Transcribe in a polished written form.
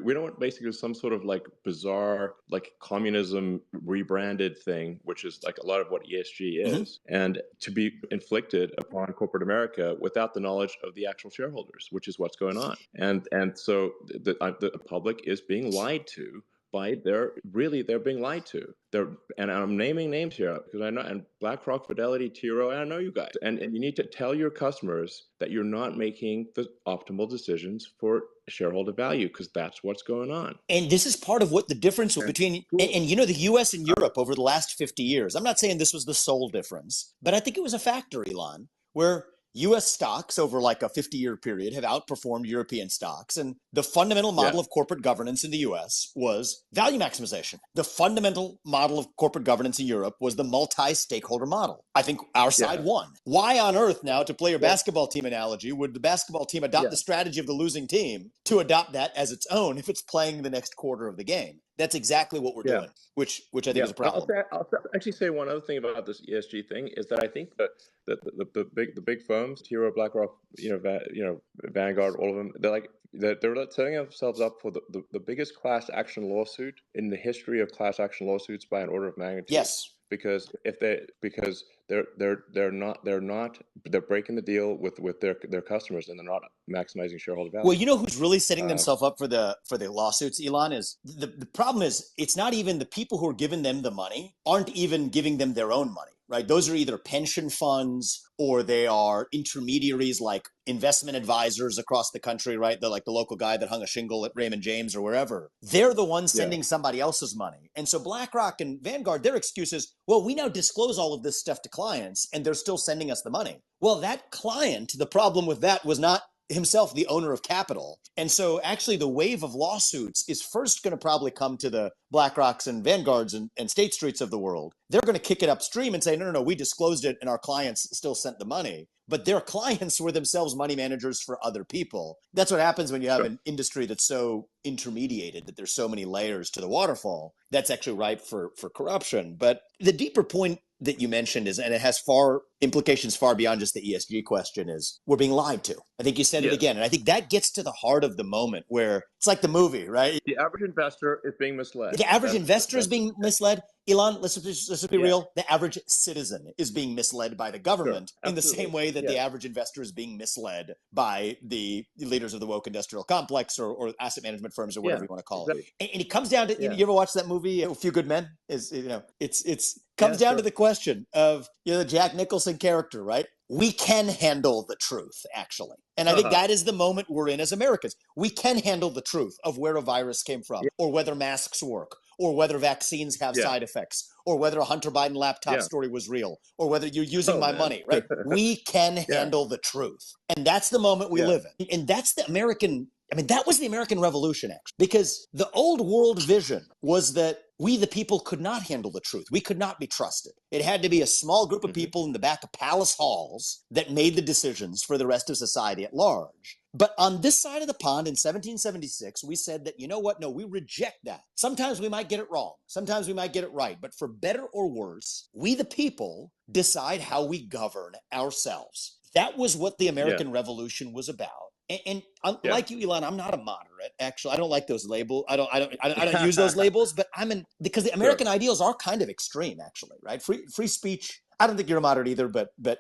We don't want basically some sort of like bizarre, like communism rebranded thing, which is like a lot of what ESG is, and to be inflicted upon corporate America without the knowledge of the actual shareholders, which is what's going on. And so the public is being lied to by they're being lied to. And I'm naming names here because I know, and BlackRock, Fidelity, T. Rowe, and I know you guys. And you need to tell your customers that you're not making the optimal decisions for shareholder value, because that's what's going on. And this is part of what the difference between, and you know, the US and Europe over the last 50 years. I'm not saying this was the sole difference, but I think it was a factor, Elon, where US stocks over like a 50-year period have outperformed European stocks. And the fundamental model of corporate governance in the US was value maximization. The fundamental model of corporate governance in Europe was the multi-stakeholder model. I think our side won. Why on earth now, to play your basketball team analogy, would the basketball team adopt the strategy of the losing team to adopt that as its own if it's playing the next quarter of the game? That's exactly what we're doing, which I think is a problem. I'll actually say one other thing about this ESG thing is that I think that the big firms, T. Rowe, BlackRock, Vanguard, all of them, they're setting themselves up for the biggest class action lawsuit in the history of class action lawsuits by an order of magnitude. Yes. Because they're breaking the deal with their customers, and they're not maximizing shareholder value. Well, you know who's really setting themselves up for the lawsuits, Elon, is the problem is it's not even the people who are giving them the money aren't even giving them their own money, right? Those are either pension funds or they are intermediaries like investment advisors across the country, right? They're like the local guy that hung a shingle at Raymond James or wherever. They're the ones sending somebody else's money. And so BlackRock and Vanguard, their excuse is, well, we now disclose all of this stuff to clients and they're still sending us the money. Well, that client, the problem with that was not himself the owner of capital. And so actually the wave of lawsuits is first going to probably come to the BlackRocks and Vanguards and State Streets of the world. They're going to kick it upstream and say, no, we disclosed it and our clients still sent the money. But their clients were themselves money managers for other people. That's what happens when you have an industry that's so intermediated, that there's so many layers to the waterfall. That's actually ripe for corruption. But the deeper point that you mentioned is, and it has implications far beyond just the ESG question, is we're being lied to. I think you said it again. And I think that gets to the heart of the moment where it's like the movie, right? The average investor is being misled. The average investor is being misled. Elon, let's be real. The average citizen is being misled by the government in the same way that the average investor is being misled by the leaders of the woke industrial complex or asset management firms or whatever you want to call it. And it comes down to, you ever watch that movie, A Few Good Men? It's comes down to the question of, the Jack Nicholson character, right? We can handle the truth, actually. And I think that is the moment we're in as Americans. We can handle the truth of where a virus came from, or whether masks work, or whether vaccines have side effects, or whether a Hunter Biden laptop story was real, or whether you're using my money, right? We can handle the truth. And that's the moment we live in. And that's the American, that was the American Revolution, actually, because the old world vision was that we, the people, could not handle the truth. We could not be trusted. It had to be a small group of people in the back of palace halls that made the decisions for the rest of society at large. But on this side of the pond in 1776, we said that, you know what? No, we reject that. Sometimes we might get it wrong. Sometimes we might get it right. But for better or worse, we, the people, decide how we govern ourselves. That was what the American Revolution was about. And like you, Elon, I'm not a moderate. Actually, I don't like those labels. I don't use those labels. But because the American ideals are kind of extreme, actually, right? Free speech. I don't think you're a moderate either, but